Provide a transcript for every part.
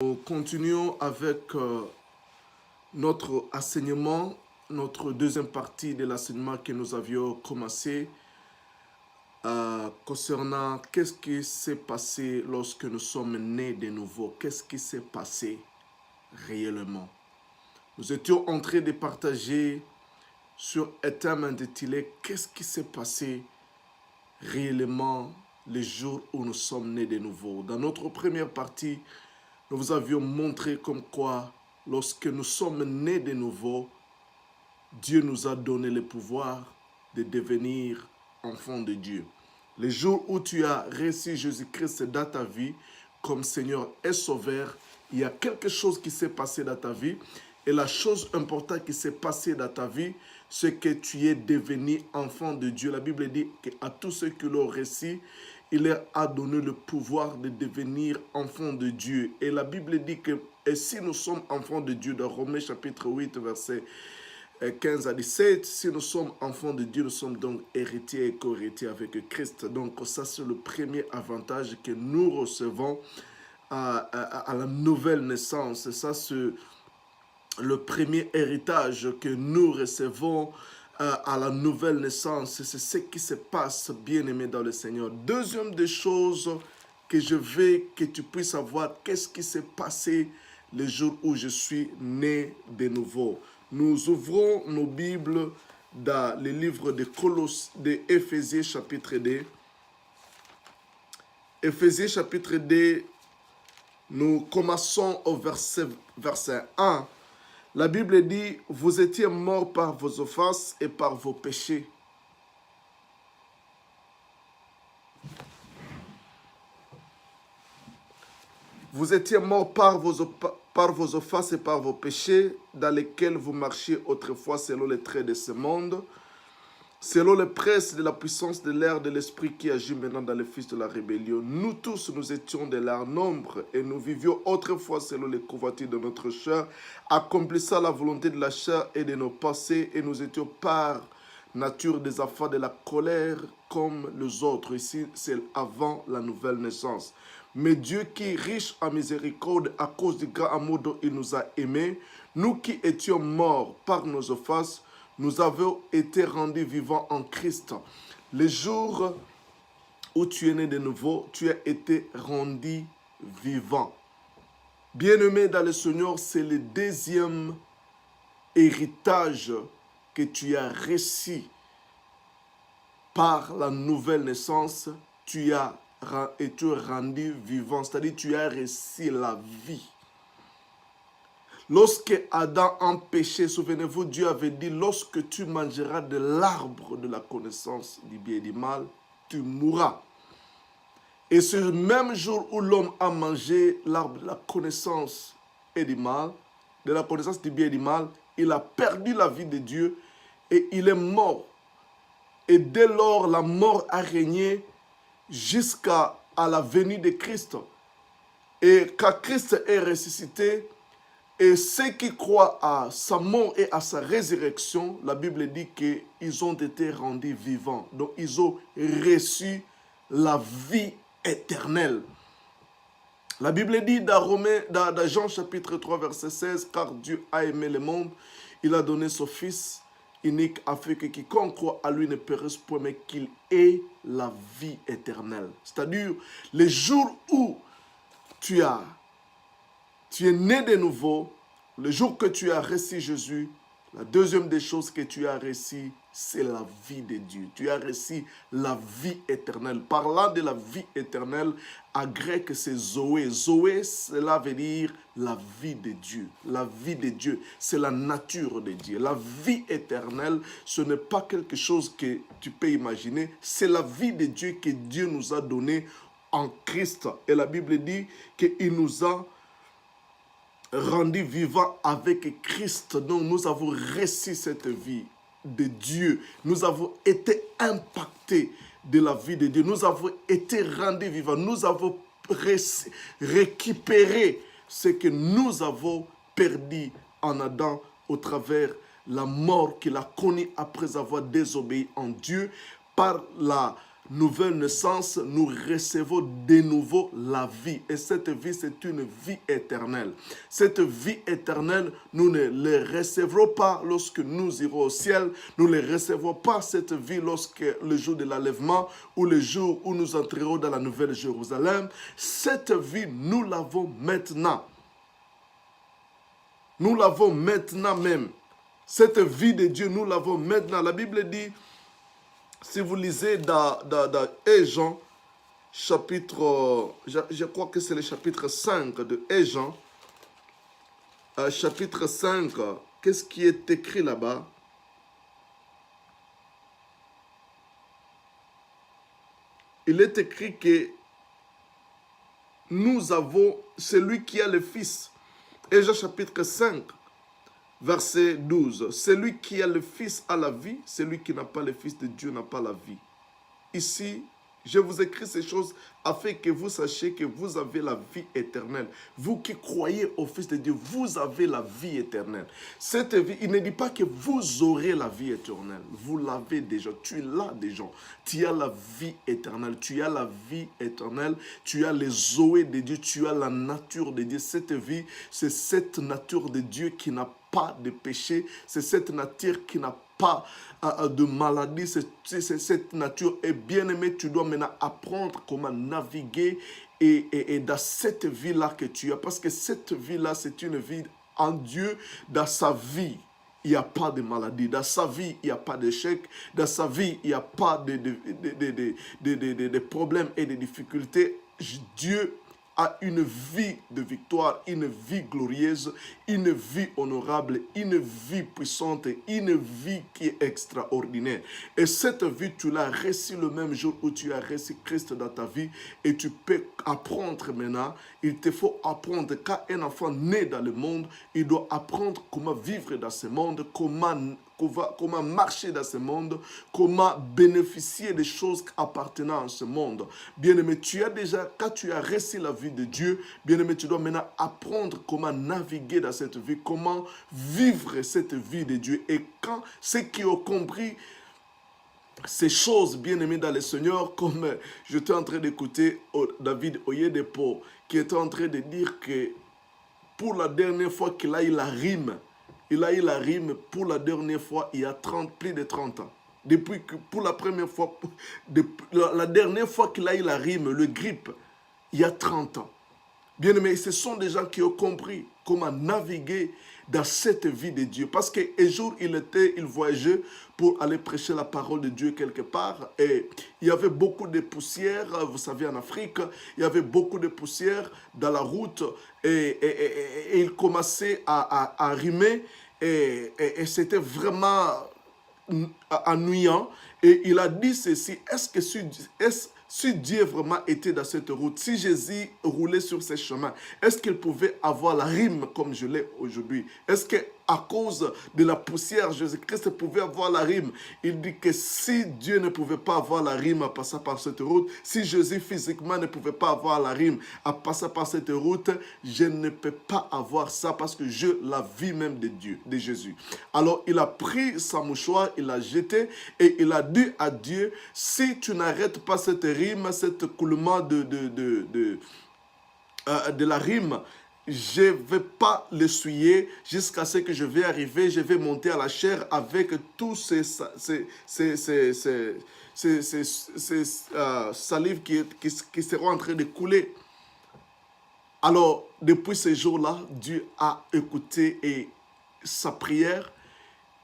Nous continuons avec notre enseignement, notre deuxième partie de l'enseignement que nous avions commencé concernant qu'est-ce qui s'est passé lorsque nous sommes nés de nouveau, qu'est-ce qui s'est passé réellement. Nous étions en train de partager sur un thème intitulé « Qu'est-ce qui s'est passé réellement le jour où nous sommes nés de nouveau ?» Dans notre première partie, nous vous avions montré comme quoi, lorsque nous sommes nés de nouveau, Dieu nous a donné le pouvoir de devenir enfants de Dieu. Le jour où tu as reçu Jésus-Christ dans ta vie comme Seigneur et Sauveur, il y a quelque chose qui s'est passé dans ta vie. Et la chose importante qui s'est passée dans ta vie, c'est que tu es devenu enfant de Dieu. La Bible dit qu'à tous ceux qui l'ont reçu, il leur a donné le pouvoir de devenir enfants de Dieu. Et la Bible dit que et si nous sommes enfants de Dieu, dans Romains chapitre 8, verset 15 à 17, si nous sommes enfants de Dieu, nous sommes donc héritiers et co-héritiers avec Christ. Donc ça, c'est le premier avantage que nous recevons à la nouvelle naissance. Ça, c'est le premier héritage que nous recevons à la nouvelle naissance. C'est ce qui se passe, bien-aimé dans le Seigneur. Deuxième des choses que je veux que tu puisses savoir, qu'est-ce qui s'est passé le jour où je suis né de nouveau. Nous ouvrons nos Bibles dans le livre de Éphésiens chapitre 2. Éphésiens chapitre 2, nous commençons au verset 1. La Bible dit, vous étiez morts par vos offenses et par vos péchés. Vous étiez morts par vos offenses et par vos péchés, dans lesquels vous marchiez autrefois selon les traits de ce monde, selon les princes de la puissance de l'air de l'esprit qui agit maintenant dans les fils de la rébellion. Nous tous, nous étions de leur nombre et nous vivions autrefois selon les convoitises de notre chair, accomplissant la volonté de la chair et de nos pensées, et nous étions par nature des enfants de la colère comme les autres. Ici, c'est avant la nouvelle naissance. Mais Dieu qui est riche en miséricorde à cause du grand amour dont il nous a aimés, nous qui étions morts par nos offenses, nous avons été rendus vivants en Christ. Le jour où tu es né de nouveau, tu as été rendu vivant. Bien-aimé dans le Seigneur, c'est le deuxième héritage que tu as reçu par la nouvelle naissance. Tu es rendu vivant, c'est-à-dire tu as reçu la vie. Lorsque Adam a péché, souvenez-vous, Dieu avait dit, lorsque tu mangeras de l'arbre de la connaissance du bien et du mal, tu mourras. Et ce même jour où l'homme a mangé l'arbre de la connaissance et du mal, de la connaissance du bien et du mal, il a perdu la vie de Dieu et il est mort. Et dès lors, la mort a régné jusqu'à la venue de Christ. Et quand Christ est ressuscité, et ceux qui croient à sa mort et à sa résurrection, la Bible dit qu'ils ont été rendus vivants. Donc, ils ont reçu la vie éternelle. La Bible dit dans Jean chapitre 3, verset 16, « Car Dieu a aimé le monde, il a donné son Fils unique afin que quiconque croit à lui ne périsse point, mais qu'il ait la vie éternelle. » C'est-à-dire, le jour où tu es né de nouveau, le jour que tu as reçu Jésus, la deuxième des choses que tu as reçu, c'est la vie de Dieu. Tu as reçu la vie éternelle. Parlant de la vie éternelle, en grec, c'est Zoé. Zoé, cela veut dire la vie de Dieu. La vie de Dieu, c'est la nature de Dieu. La vie éternelle, ce n'est pas quelque chose que tu peux imaginer. C'est la vie de Dieu que Dieu nous a donnée en Christ. Et la Bible dit qu'il nous a rendu vivants avec Christ. Donc nous avons reçu cette vie de Dieu. Nous avons été impactés de la vie de Dieu. Nous avons été rendus vivants. Nous avons récupéré ce que nous avons perdu en Adam au travers la mort qu'il a connue après avoir désobéi en Dieu par la nouvelle naissance, nous recevons de nouveau la vie. Et cette vie, c'est une vie éternelle. Cette vie éternelle, nous ne la recevrons pas lorsque nous irons au ciel. Nous ne recevons pas cette vie lorsque le jour de l'enlèvement ou le jour où nous entrerons dans la nouvelle Jérusalem. Cette vie, nous l'avons maintenant. Nous l'avons maintenant même. Cette vie de Dieu, nous l'avons maintenant. La Bible dit, si vous lisez dans Jean, chapitre, je crois que c'est le chapitre 5 de Jean, chapitre 5, qu'est-ce qui est écrit là-bas? Il est écrit que nous avons celui qui a le Fils. Jean chapitre 5, verset 12. Celui qui a le Fils a la vie, celui qui n'a pas le Fils de Dieu n'a pas la vie. Ici, je vous écris ces choses afin que vous sachiez que vous avez la vie éternelle. Vous qui croyez au Fils de Dieu, vous avez la vie éternelle. Cette vie, il ne dit pas que vous aurez la vie éternelle. Vous l'avez déjà, tu l'as déjà. Tu as la vie éternelle, tu as la vie éternelle, tu as les zoé de Dieu, tu as la nature de Dieu. Cette vie, c'est cette nature de Dieu qui n'a pas de péché, c'est cette nature qui n'a pas de maladie, c'est cette nature. Et bien aimé, tu dois maintenant apprendre comment naviguer et dans cette vie-là que tu as. Parce que cette vie-là, c'est une vie en Dieu. Dans sa vie, il n'y a pas de maladie. Dans sa vie, il n'y a pas d'échec. Dans sa vie, il n'y a pas de problèmes et de difficultés. Dieu a une vie de victoire, une vie glorieuse, une vie honorable, une vie puissante, une vie qui est extraordinaire. Et cette vie, tu l'as reçue le même jour où tu as reçu Christ dans ta vie et tu peux apprendre maintenant. Il te faut apprendre quand un enfant naît dans le monde, il doit apprendre comment vivre dans ce monde, comment marcher dans ce monde, comment bénéficier des choses appartenant à ce monde. Bien-aimé, tu as déjà, quand tu as reçu la vie de Dieu, bien-aimé, tu dois maintenant apprendre comment naviguer dans cette vie, comment vivre cette vie de Dieu. Et quand ceux qui ont compris ces choses, bien-aimées dans le Seigneur, comme j'étais en train d'écouter David Oyedepo, qui était en train de dire que pour la dernière fois qu'il a eu la rime, il a eu la rime pour la dernière fois il y a plus de 30 ans. Depuis que, pour la première fois, la dernière fois qu'il a eu la rime, le grippe, il y a 30 ans. Bien aimé, ce sont des gens qui ont compris comment naviguer dans cette vie de Dieu. Parce qu'un jour, il voyageait pour aller prêcher la parole de Dieu quelque part. Et il y avait beaucoup de poussière, vous savez, en Afrique, il y avait beaucoup de poussière dans la route. Et il commençait à rimer. Et c'était vraiment ennuyant. Et il a dit ceci, si Dieu vraiment était dans cette route, si Jésus roulait sur ces chemins, est-ce qu'il pouvait avoir la rime comme je l'ai aujourd'hui? Est-ce qu'à cause de la poussière, Jésus-Christ pouvait avoir la rime? Il dit que si Dieu ne pouvait pas avoir la rime en passant par cette route, si Jésus physiquement ne pouvait pas avoir la rime en passant par cette route, je ne peux pas avoir ça parce que je la vie même de Dieu, de Jésus. Alors il a pris sa mouchoir, il l'a jeté et il a dit à Dieu, si tu n'arrêtes pas cette rime, cet coulement de la rime, je ne vais pas l'essuyer jusqu'à ce que je vais arriver, je vais monter à la chair avec tous ces salives qui seront en train de couler. Alors, depuis ce jour-là, Dieu a écouté sa prière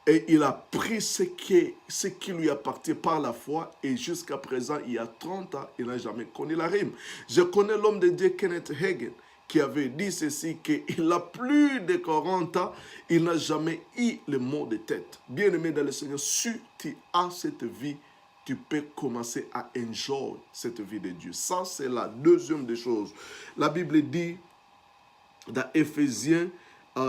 et il a pris ce qui lui appartient par la foi et jusqu'à présent, il y a 30 ans, il n'a jamais connu la rime. Je connais l'homme de Dieu, Kenneth Hagin, qui avait dit ceci, qu'il a plus de 40 ans, il n'a jamais eu le mot de tête. Bien-aimé dans le Seigneur, si tu as cette vie, tu peux commencer à enjoy cette vie de Dieu. Ça, c'est la deuxième des choses. La Bible dit dans Éphésiens,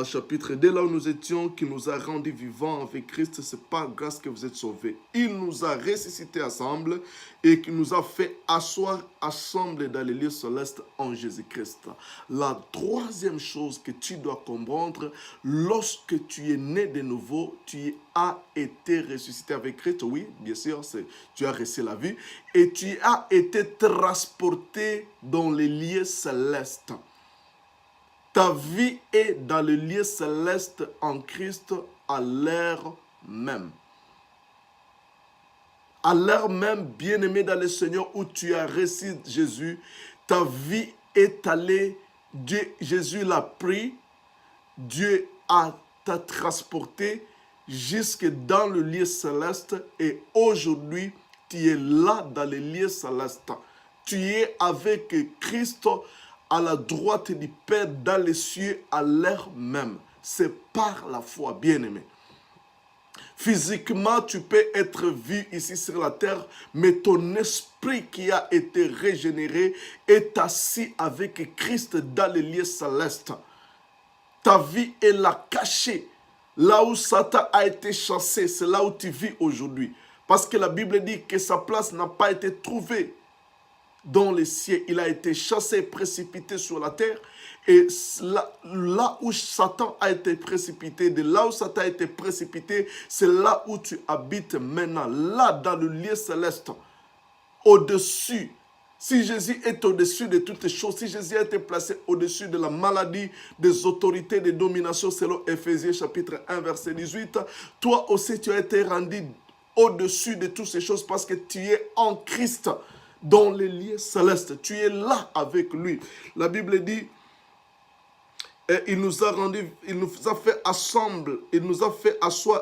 chapitre, dès là où nous étions, qui nous a rendus vivants avec Christ, c'est par grâce que vous êtes sauvés. Il nous a ressuscités ensemble et qui nous a fait asseoir ensemble dans les lieux célestes en Jésus-Christ. La troisième chose que tu dois comprendre, lorsque tu es né de nouveau, tu as été ressuscité avec Christ, oui, bien sûr, tu as reçu la vie, et tu as été transporté dans les lieux célestes. Ta vie est dans le lieu céleste en Christ à l'heure même. À l'heure même, bien-aimé dans le Seigneur, où tu as reçu Jésus, ta vie est allée, Jésus l'a pris, Dieu t'a transporté jusque dans le lieu céleste et aujourd'hui, tu es là dans le lieu céleste. Tu es avec Christ à la droite du Père dans les cieux à l'heure même. C'est par la foi, bien-aimé. Physiquement, tu peux être vu ici sur la terre, mais ton esprit qui a été régénéré est assis avec Christ dans les lieux célestes. Ta vie est là cachée. Là où Satan a été chassé, c'est là où tu vis aujourd'hui. Parce que la Bible dit que sa place n'a pas été trouvée dans les cieux. Il a été chassé, précipité sur la terre. Et là où Satan a été précipité, de là où Satan a été précipité, c'est là où tu habites maintenant. Là, dans le lieu céleste, au-dessus. Si Jésus est au-dessus de toutes les choses, si Jésus a été placé au-dessus de la maladie, des autorités, des dominations, selon Éphésiens chapitre 1, verset 18, toi aussi tu as été rendu au-dessus de toutes ces choses parce que tu es en Christ, dans les lieux célestes. Tu es là avec lui. La Bible dit, et il nous a fait asseoir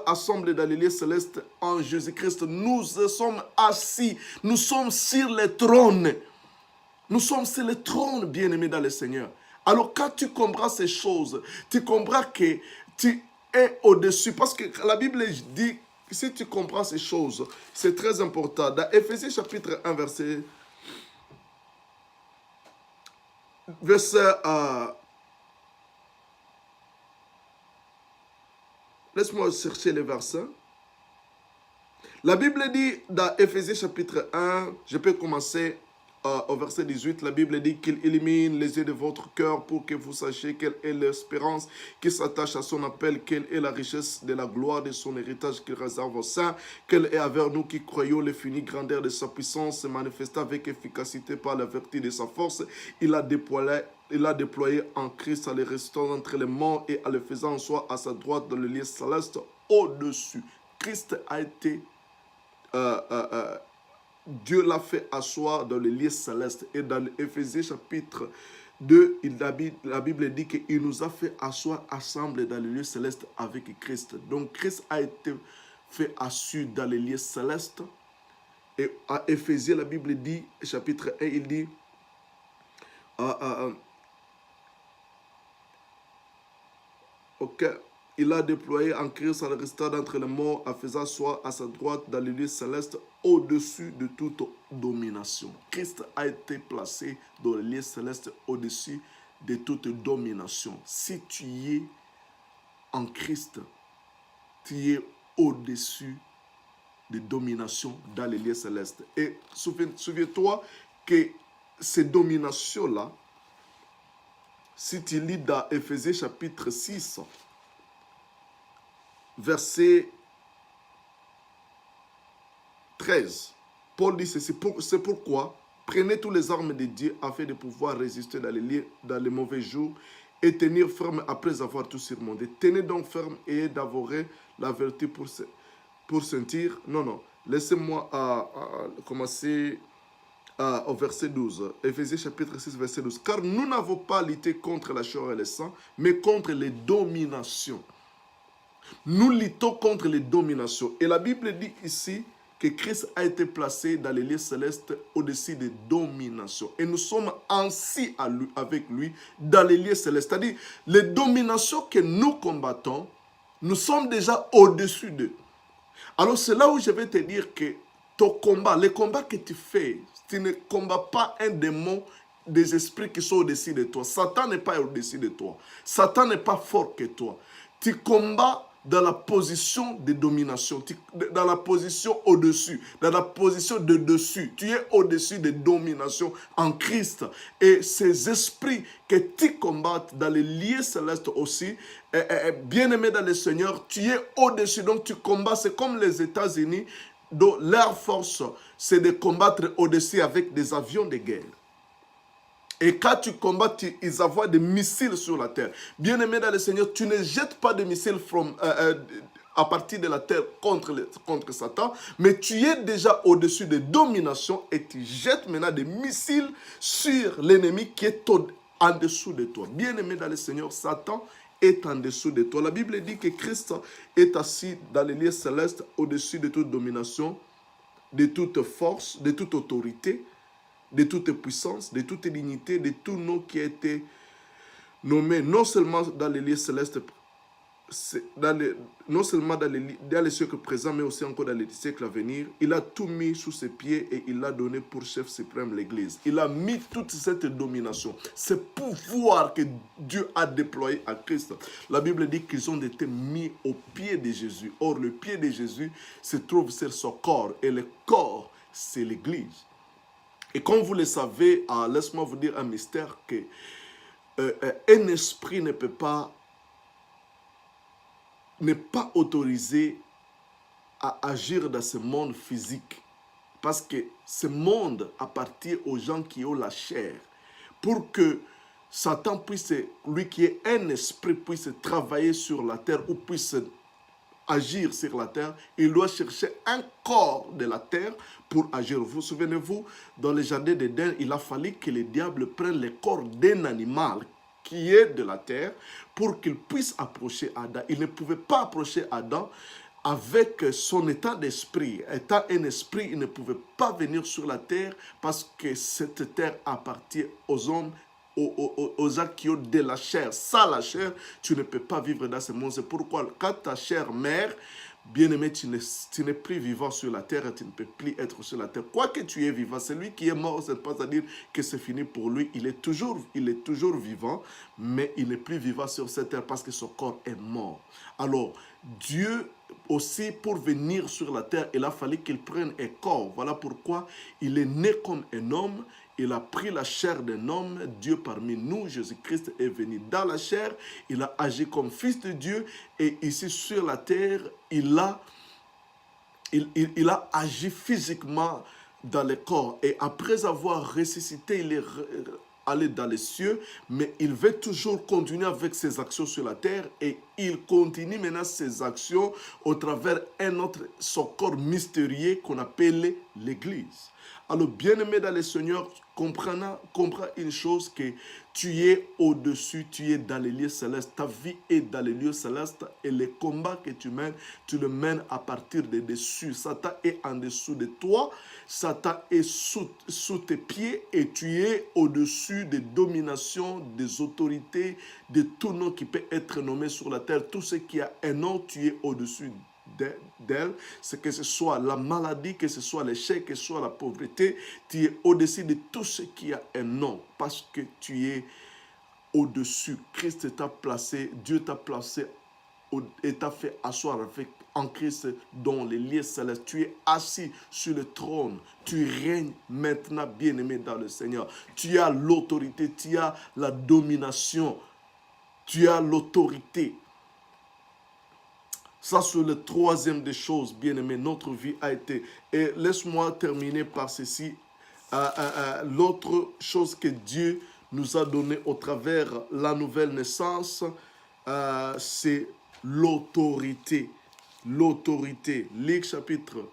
ensemble dans les lieux célestes en Jésus-Christ. Nous sommes assis, nous sommes sur le trône. Nous sommes sur le trône, bien-aimés dans le Seigneur. Alors quand tu comprends ces choses, tu comprends que tu es au-dessus. Parce que la Bible dit, si tu comprends ces choses, c'est très important. Dans Éphésiens chapitre 1, verset laisse-moi chercher les versets. La Bible dit dans Éphésiens chapitre 1, je peux commencer au verset 18, la Bible dit qu'il élimine les yeux de votre cœur pour que vous sachiez quelle est l'espérance qui s'attache à son appel, quelle est la richesse de la gloire de son héritage qu'il réserve aux saints, quelle est envers nous qui croyons l'infinie grandeur de sa puissance, se manifesta avec efficacité par la vertu de sa force. Il a déployé en Christ en le ressuscitant entre les morts et en le faisant soi à sa droite dans le lieu céleste au-dessus. Christ a été Dieu l'a fait asseoir dans le lieu céleste. Et dans Éphésiens chapitre 2, la Bible dit qu'il nous a fait asseoir ensemble dans le lieu céleste avec Christ. Donc Christ a été fait asseoir dans le lieu céleste. Et à Éphésiens, la Bible dit, chapitre 1, il dit, ok, il a déployé en Christ en restant d'entre les morts, en faisant soi à sa droite dans le lieu céleste, au-dessus de toute domination. Christ a été placé dans le lieu céleste au-dessus de toute domination. Si tu es en Christ, tu es au-dessus de domination dans les lieux célestes. Et souviens-toi que ces dominations-là, si tu lis dans Éphésiens chapitre 6, verset 13, Paul dit ceci, c'est pourquoi prenez tous les armes de Dieu afin de pouvoir résister dans les mauvais jours et tenir ferme après avoir tout surmonté. Tenez donc ferme et d'avorer la vertu pour sentir. Non, laissez-moi commencer au verset 12. Éphésiens chapitre 6, verset 12. Car nous n'avons pas lutté contre la chair et le sang, mais contre les dominations. Nous luttons contre les dominations. Et la Bible dit ici que Christ a été placé dans les lieux célestes au-dessus des dominations. Et nous sommes assis avec lui dans les lieux célestes. C'est-à-dire, les dominations que nous combattons, nous sommes déjà au-dessus d'eux. Alors c'est là où je vais te dire que ton combat, les combats que tu fais, tu ne combats pas un démon des esprits qui sont au-dessus de toi. Satan n'est pas au-dessus de toi. Satan n'est pas fort que toi. Tu combats dans la position de domination, dans la position au-dessus, dans la position de dessus. Tu es au-dessus de domination en Christ. Et ces esprits que tu combattes dans les lieux célestes aussi, bien-aimé dans le Seigneur, tu es au-dessus. Donc tu combats, c'est comme les États-Unis, dont leur force, c'est de combattre au-dessus avec des avions de guerre. Et quand tu combats, ils envoient des missiles sur la terre. Bien-aimé dans le Seigneur, tu ne jettes pas de missiles à partir de la terre contre Satan, mais tu es déjà au-dessus de domination et tu jettes maintenant des missiles sur l'ennemi qui est en dessous de toi. Bien-aimé dans le Seigneur, Satan est en dessous de toi. La Bible dit que Christ est assis dans les lieux célestes au-dessus de toute domination, de toute force, de toute autorité, de toute puissance, de toute dignité, de tout nom qui a été nommé non seulement dans les lieux célestes, non seulement dans les siècles présents, mais aussi encore dans les siècles à venir. Il a tout mis sous ses pieds et il l'a donné pour chef suprême l'Église. Il a mis toute cette domination, ce pouvoir que Dieu a déployé à Christ. La Bible dit qu'ils ont été mis au pied de Jésus. Or, le pied de Jésus se trouve sur son corps et le corps, c'est l'Église. Et comme vous le savez, laisse-moi vous dire un mystère que un esprit n'est pas autorisé à agir dans ce monde physique. Parce que ce monde appartient aux gens qui ont la chair. Pour que Satan puisse, lui qui est un esprit, puisse travailler sur la terre ou puisse agir sur la terre, il doit chercher un corps de la terre pour agir. Vous souvenez-vous, dans le jardin d'Éden, il a fallu que le diable prenne le corps d'un animal qui est de la terre pour qu'il puisse approcher Adam. Il ne pouvait pas approcher Adam avec son état d'esprit. Étant un esprit, il ne pouvait pas venir sur la terre parce que cette terre appartient aux hommes, aux actes qui ont de la chair. Sans la chair, tu ne peux pas vivre dans ce monde. C'est pourquoi, quand ta chair meurt, bien-aimé, tu n'es plus vivant sur la terre et tu ne peux plus être sur la terre. Quoi que tu es vivant, celui qui est mort, ce n'est pas à dire que c'est fini pour lui. Il est toujours vivant, mais il n'est plus vivant sur cette terre parce que son corps est mort. Alors, Dieu aussi, pour venir sur la terre, il a fallu qu'il prenne un corps. Voilà pourquoi il est né comme un homme. Il a pris la chair d'un homme. Dieu parmi nous, Jésus-Christ est venu dans la chair. Il a agi comme fils de Dieu. Et ici sur la terre, il a agi physiquement dans le corps. Et après avoir ressuscité, il est allé dans les cieux, mais il veut toujours continuer avec ses actions sur la terre et il continue maintenant ses actions au travers son corps mystérieux qu'on appelle l'Église. Alors, bien-aimé dans le Seigneur, comprends une chose, que tu es au-dessus, tu es dans les lieux célestes, ta vie est dans les lieux célestes et les combats que tu mènes, tu le mènes à partir de dessus. Satan est en dessous de toi, Satan est sous tes pieds et tu es au-dessus des dominations, des autorités, de tout nom qui peut être nommé sur la terre. Tout ce qui a un nom, tu es au-dessus d'elle, c'est que ce soit la maladie, que ce soit l'échec, que ce soit la pauvreté, tu es au-dessus de tout ce qui a un nom, parce que tu es au-dessus. Christ t'a placé, Dieu t'a placé et t'a fait asseoir en Christ dans les lieux célestes. Tu es assis sur le trône, tu règnes maintenant, bien-aimé dans le Seigneur. Tu as l'autorité, tu as la domination, tu as l'autorité. Ça, c'est le troisième des choses, bien-aimé. Notre vie a été... Et laisse-moi terminer par ceci. L'autre chose que Dieu nous a donnée au travers la nouvelle naissance, c'est l'autorité. L'autorité. Luc chapitre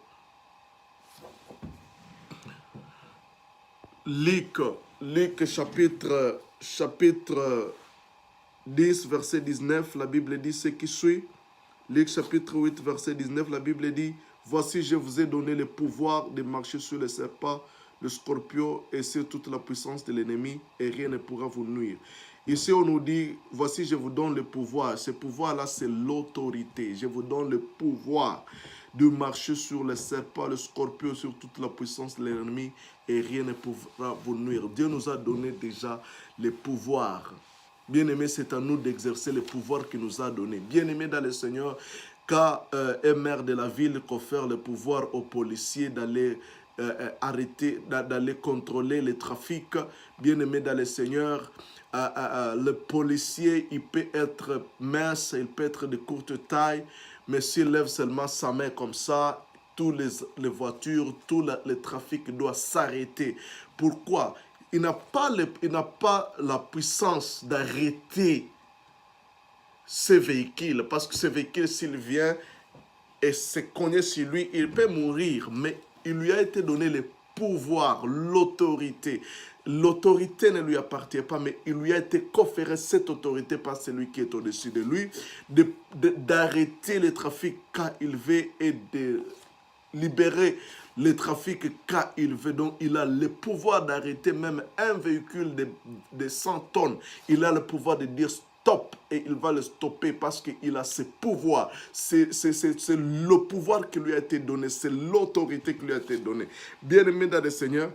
10, verset 19, la Bible dit ce qui suit. Luc chapitre 8, verset 19, la Bible dit « Voici, je vous ai donné le pouvoir de marcher sur les serpents, le scorpion et sur toute la puissance de l'ennemi, et rien ne pourra vous nuire. » Ici, on nous dit « Voici, je vous donne le pouvoir. » Ce pouvoir-là, c'est l'autorité. Je vous donne le pouvoir. de marcher sur les serpents, les scorpions, sur toute la puissance de l'ennemi, et rien ne pourra vous nuire. Dieu nous a donné déjà les pouvoirs. Bien-aimé, c'est à nous d'exercer les pouvoirs qu'il nous a donnés. Bien-aimé dans le Seigneur, quand un maire de la ville confère le pouvoir aux policiers d'aller arrêter, d'aller contrôler le trafic, bien-aimé dans le Seigneur, le policier, il peut être mince, il peut être de courte taille, mais s'il lève seulement sa main comme ça, toutes les voitures, tout le trafic doit s'arrêter. Pourquoi? Il n'a pas la puissance d'arrêter ces véhicules, parce que ce véhicule, s'il vient et se cogner sur lui, il peut mourir, mais il lui a été donné le pouvoir, l'autorité. L'autorité ne lui appartient pas, mais il lui a été conféré cette autorité par celui qui est au-dessus de lui, d'arrêter le trafic quand il veut et de libérer le trafic quand il veut. Donc, il a le pouvoir d'arrêter même un véhicule de 100 tonnes. Il a le pouvoir de dire stop et il va le stopper parce qu'il a ce pouvoir. C'est le pouvoir qui lui a été donné. C'est l'autorité qui lui a été donnée. Bien-aimés dans le Seigneur,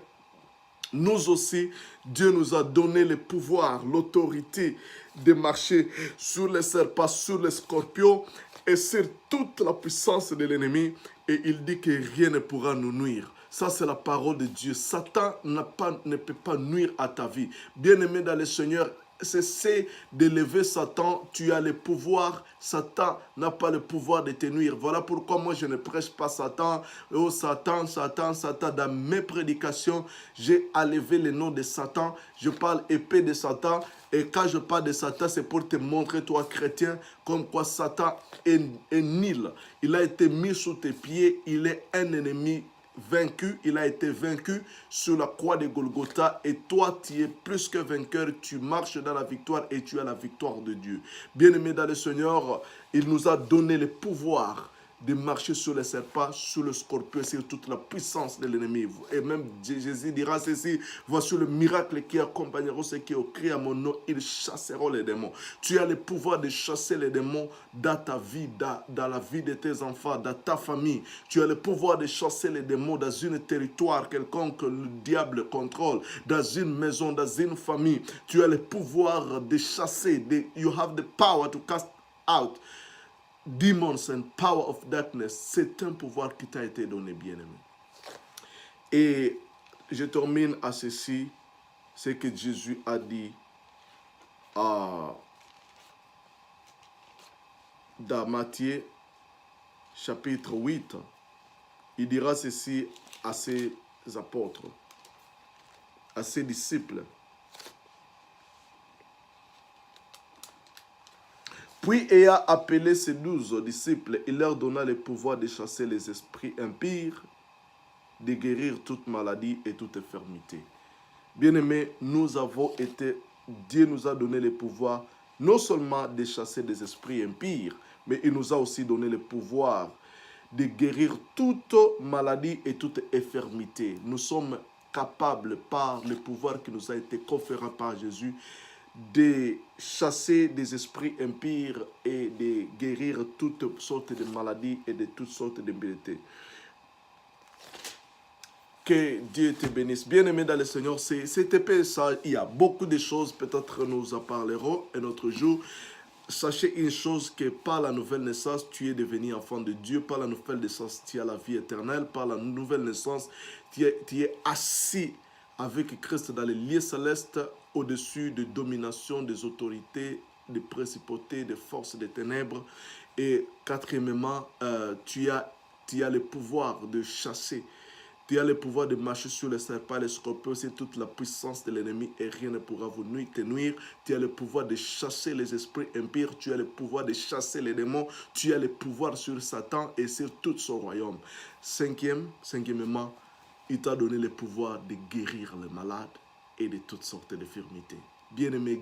nous aussi, Dieu nous a donné le pouvoir, l'autorité de marcher sur les serpents, sur les scorpions et sur toute la puissance de l'ennemi. Et il dit que rien ne pourra nous nuire. Ça, c'est la parole de Dieu. Satan ne peut pas nuire à ta vie. Bien-aimé dans le Seigneur, cessez d'élever Satan, tu as le pouvoir, Satan n'a pas le pouvoir de te nuire. Voilà pourquoi moi je ne prêche pas Satan. Oh Satan, Satan, Satan. Dans mes prédications, j'ai enlevé le nom de Satan. Je parle épée de Satan. Et quand je parle de Satan, c'est pour te montrer, toi chrétien, comme quoi Satan est nul. Il a été mis sous tes pieds, il est un ennemi vaincu, il a été vaincu sur la croix de Golgotha et toi tu es plus que vainqueur, tu marches dans la victoire et tu as la victoire de Dieu. Bien-aimé dans le Seigneur, il nous a donné le pouvoir de marcher sur les serpents, sur le scorpion, sur toute la puissance de l'ennemi. Et même Jésus dira ceci, voici le miracle qui accompagnera ceux qui ont crié à mon nom, ils chasseront les démons. Tu as le pouvoir de chasser les démons dans ta vie, dans la vie de tes enfants, dans ta famille. Tu as le pouvoir de chasser les démons dans un territoire quelconque que le diable contrôle, dans une maison, dans une famille. Tu as le pouvoir de chasser. You have the power to cast out demons and power of darkness. C'est un pouvoir qui t'a été donné, bien-aimé. Et je termine à ceci, ce que Jésus a dit dans Matthieu chapitre 8. Il dira ceci à ses apôtres, à ses disciples. Puis, ayant appelé ses 12 disciples, il leur donna le pouvoir de chasser les esprits impurs, de guérir toute maladie et toute infirmité. Bien-aimés, Dieu nous a donné le pouvoir non seulement de chasser des esprits impurs, mais il nous a aussi donné le pouvoir de guérir toute maladie et toute infirmité. Nous sommes capables, par le pouvoir qui nous a été conféré par Jésus, de chasser des esprits impurs et de guérir toutes sortes de maladies et de toutes sortes d'impuretés. Que Dieu te bénisse. Bien-aimé dans le Seigneur, c'était ça. Il y a beaucoup de choses, peut-être nous en parlerons un autre jour. Sachez une chose, que par la nouvelle naissance, tu es devenu enfant de Dieu. Par la nouvelle naissance, tu as la vie éternelle. Par la nouvelle naissance, tu es assis avec Christ dans les lieux célestes, au-dessus des dominations, des autorités, des principautés, des forces des ténèbres. Et quatrièmement, tu as le pouvoir de chasser. Tu as le pouvoir de marcher sur les serpents, les scorpions, c'est toute la puissance de l'ennemi et rien ne pourra vous te nuire. Tu as le pouvoir de chasser les esprits impurs, tu as le pouvoir de chasser les démons, tu as le pouvoir sur Satan et sur tout son royaume. Cinquièmement, il t'a donné le pouvoir de guérir les malades et de toutes sortes d'infirmités. Bien-aimé,